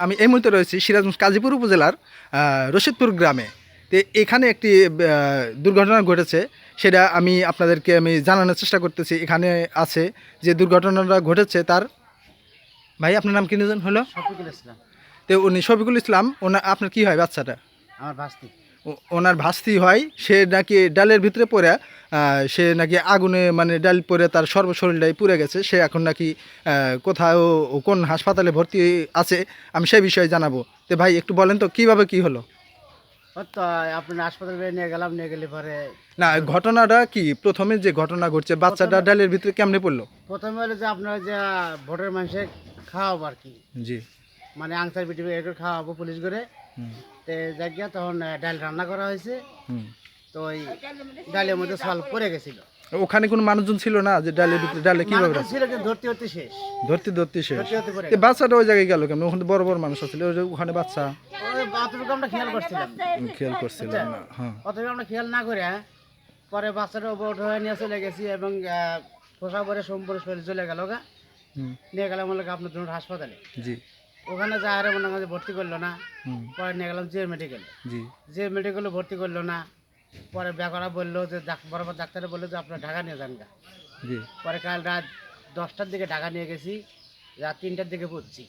আমি এই মুহূর্তে রয়েছি সিরাজগঞ্জ কাজীপুর উপজেলার রশিদপুর গ্রামে। তো এখানে একটি দুর্ঘটনা ঘটেছে, সেটা আপনাদেরকে জানানোর চেষ্টা করতেছি। এখানে আছে যে দুর্ঘটনাটা ঘটেছে তার ভাই, আপনার নাম কি হলো? শফিকুল ইসলাম। তো উনি শফিকুল ইসলাম, আপনার কি হয় বাচ্চাটা? আমার ভাস্তি। ওনার ভাস্তি হয়। সে নাকি ডালের ভিতরে পড়ে সে নাকি আগুনে ডাল পরে তার সর্বশরীরটাই পুড়ে গেছে। সে এখন নাকি কোথাও কোন হাসপাতালে ভর্তি আছে, আমি সেই বিষয়ে জানাবো। তো ভাই একটু বলেন তো কিভাবে কি হলো? তো আপনার হাসপাতালে নিয়ে গেলাম, নিয়ে গেলে পরে না, ঘটনাটা কি প্রথমে যে ঘটনা ঘটছে, বাচ্চাটা ডালের ভিতরে কেমনে পড়লো? প্রথমে হলো যে আপনার যে ভোটের মানুষে খাওয়াবো আর কি, জি, মানে আংসার পিটি এগুলো খাওয়াবো পুলিশ করে। তো জায়গা তখন ডাল রান্না করা হয়েছে, তো ওই ডালের মধ্যে সাল পড়ে গেছিল। ওখানে কোনো মানুষজন ছিল না যে ডালের ভিতরে? ডালে কিভাবে ছিল যে ধরতে ধরতে শেষ, ধরতে শেষ। ধরতে ধরতে পড়ে তো বাচ্চাটা ওই জায়গায় গেল কেমন? ওখানে বড় বড় মানুষ আছিল, ওখানে বাচ্চা ওই অতটুকু আমরা খেয়াল করছিলাম না। হ্যাঁ, অতটুকু আমরা খেয়াল না করে পরে বাচ্চাটা ওপর হয়ে নিয়ে চলে গেছি এবং পোষা পরে সম্পূর্ণ শরীর চলে গেল গা। নিয়ে গেলাম মনে হয় আপনার ধরুন হাসপাতালে। জি, ওখানে যা আরে মনে হয় ভর্তি করলো না। পরে নিয়ে গেলাম জিএ মেডিকেলে। জি, জিএ মেডিকেলে ভর্তি করলো না। পরে ব্যাকরা বললো যে বরাবর ডাক্তারে বললো যে আপনার ঢাকা নিয়ে যান গা। জি, পরে কাল রাত 10টার দিকে ঢাকা নিয়ে গেছি, রাত 3টার দিকে পড়ছি।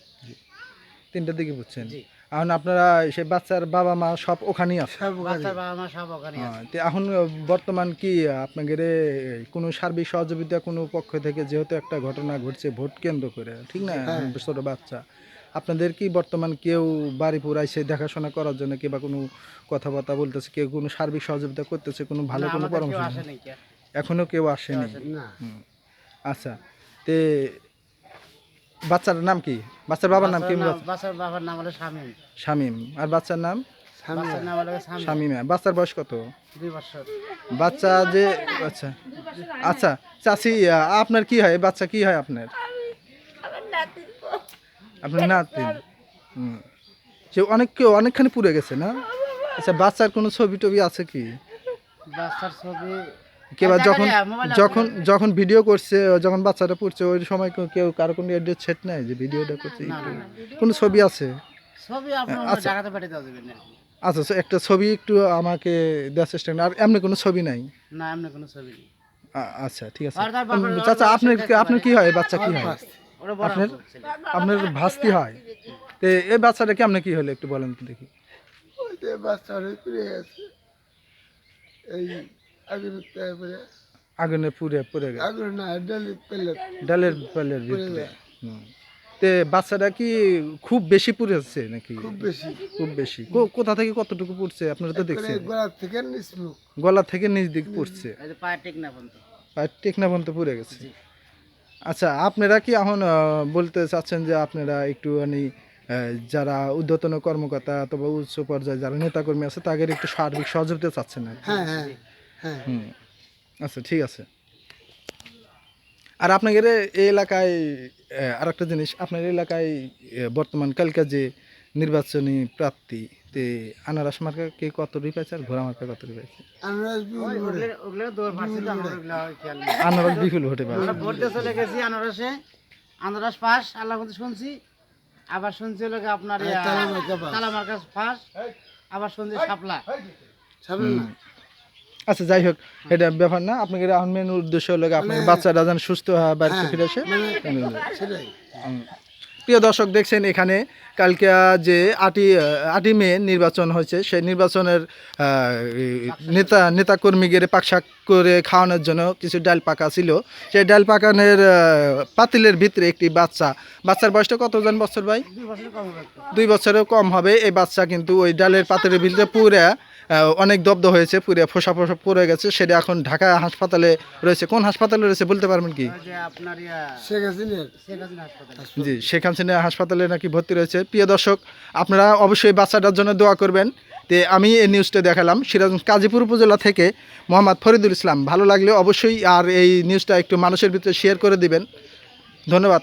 3টার দিকে বুঝছেন? জি। এখন আপনারা সেই বাচ্চার বাবা মা সব ওখানেই আছে? বাচ্চার বাবা মা সব ওখানে আছে। তো এখন বর্তমান কি আপনাদের কোনো সার্বিক সহযোগিতা কোনো পক্ষ থেকে, যেহেতু একটা ঘটনা ঘটছে ভোট কেন্দ্র করে, ঠিক না, ছোট বাচ্চা, আপনাদের কি বর্তমান কেউ বাড়ি পুরাইছে দেখাশোনা করার জন্য, কিংবা কোনো কথাবার্তা বলতেছে, কেউ কোনো সার্বিক সহযোগিতা করতেছে, কোনো ভালো কোনো পরামর্শ? এখনো কেউ আসেনি? আচ্ছা, তে বাচ্চার নাম কি? বাচ্চার বাবার নাম কি? বাচ্চার বাবার নাম হলো শামীম। শামীম। আর বাচ্চার নাম? বাচ্চার নাম হলো শামীমা। বাচ্চার বয়স কত? 2 বছর। বাচ্চা যে আচ্ছা আচ্ছা চাচি, আপনার কি হয়? বাচ্চা কি হয় আপনার? আপনার নাতিন। সে অনেকখানি পুড়ে গেছে না? আচ্ছা, বাচ্চার কোনো ছবি টবি আছে কি? বাচ্চার ছবি কেবা যখন যখন যখন ভিডিও করছে, যখন বাচ্চাটা পড়ছে ওই সময় কেউ কারো কোনো এডিও সেট নাই যে ভিডিওটা করছে? কোনো ছবি আছে? ছবি আপনার ঢাকাতে পাঠিয়ে দেওয়া যাবে না। আচ্ছা, একটা ছবি একটু আমাকে দেওয়ার চেষ্টা করেন। আর এমনি কোনো ছবি নাই? না, এমনি কোনো ছবি নেই। আচ্ছা, ঠিক আছে। চাচা, আপনার কি হয়? বাচ্চা কি হয় আপনার? ভাস্তি হয়। তো এই বাচ্চাটা কেমন কি হলো একটু বলেন তো দেখি। আগুনে পুড়ে গেছে ডালের পালের ভিতরে। তে বাচ্চাটা কি খুব বেশি পুড়েছে নাকি? খুব বেশি। কোথা থেকে কতটুকু পুড়ছে আপনারা তো দেখছেন? গলা থেকে নিচ দিক পুড়ছে, পায়ের টেকনা পর্যন্ত পুড়ে গেছে। আচ্ছা, আপনারা কি এখন বলতে চাচ্ছেন যে আপনারা একটুখানি যারা ঊর্ধ্বতন কর্মকর্তা অথবা উচ্চ পর্যায়ে যারা নেতাকর্মী আছে তাদের একটু সার্বিক সহযোগিতা চাচ্ছেন? আচ্ছা, ঠিক আছে। আর আপনাদের এই এলাকায় আর একটা জিনিস, আপনার এলাকায় বর্তমান কালকা যে নির্বাচনী প্রার্থী, তে আনারস মার্কা কে কত পাইছে আর ঘোড়া মার্কা কত পাইছে? আনারস বিপুল ভোটে পাইছে। ভোট দিয়ে চলে গেছি আনারস পাস, আল্লাহ শুনছি। আবার শুনছি হলো আপনার তালা মার্কা পাস, আবার শুনছি শাপলা। আচ্ছা, যাই হোক, এটা ব্যাপার না। আপনাদের এখন মেন উদ্দেশ্য হলো আপনার বাচ্চারা যেন সুস্থ হয়, বাড়িতে ফিরে আসে। প্রিয় দর্শক, দেখছেন এখানে কালকে যে 8ই মে নির্বাচন হয়েছে, সেই নির্বাচনের নেতাকর্মীদের পাকশাক করে খাওয়ানোর জন্য কিছু ডাল পাকা ছিল। সেই ডাল পাকানের পাতিলের ভিতরে একটি বাচ্চার বয়সটা কতজন বছর ভাই? 2 বছরেও কম হবে। এই বাচ্চা কিন্তু ওই ডালের পাতিলের ভিতরে পুরে অনেক দগ্ধ হয়েছে, পুরে ফোসা পড়ে গেছে। সেটা এখন ঢাকা হাসপাতালে রয়েছে। কোন হাসপাতালে রয়েছে বলতে পারবেন কি? জি, শেখ হাসিনা হাসপাতালে নাকি ভর্তি রয়েছে। প্রিয় দর্শক, আপনারা অবশ্যই বাচ্চাটার জন্য দোয়া করবেন। তো আমি এই নিউজটা দেখালাম সিরাজগঞ্জ কাজীপুর উপজেলা থেকে মোহাম্মদ ফরিদুল ইসলাম। ভালো লাগলে অবশ্যই আর এই নিউজটা একটু মানুষের ভিতরে শেয়ার করে দিবেন। ধন্যবাদ।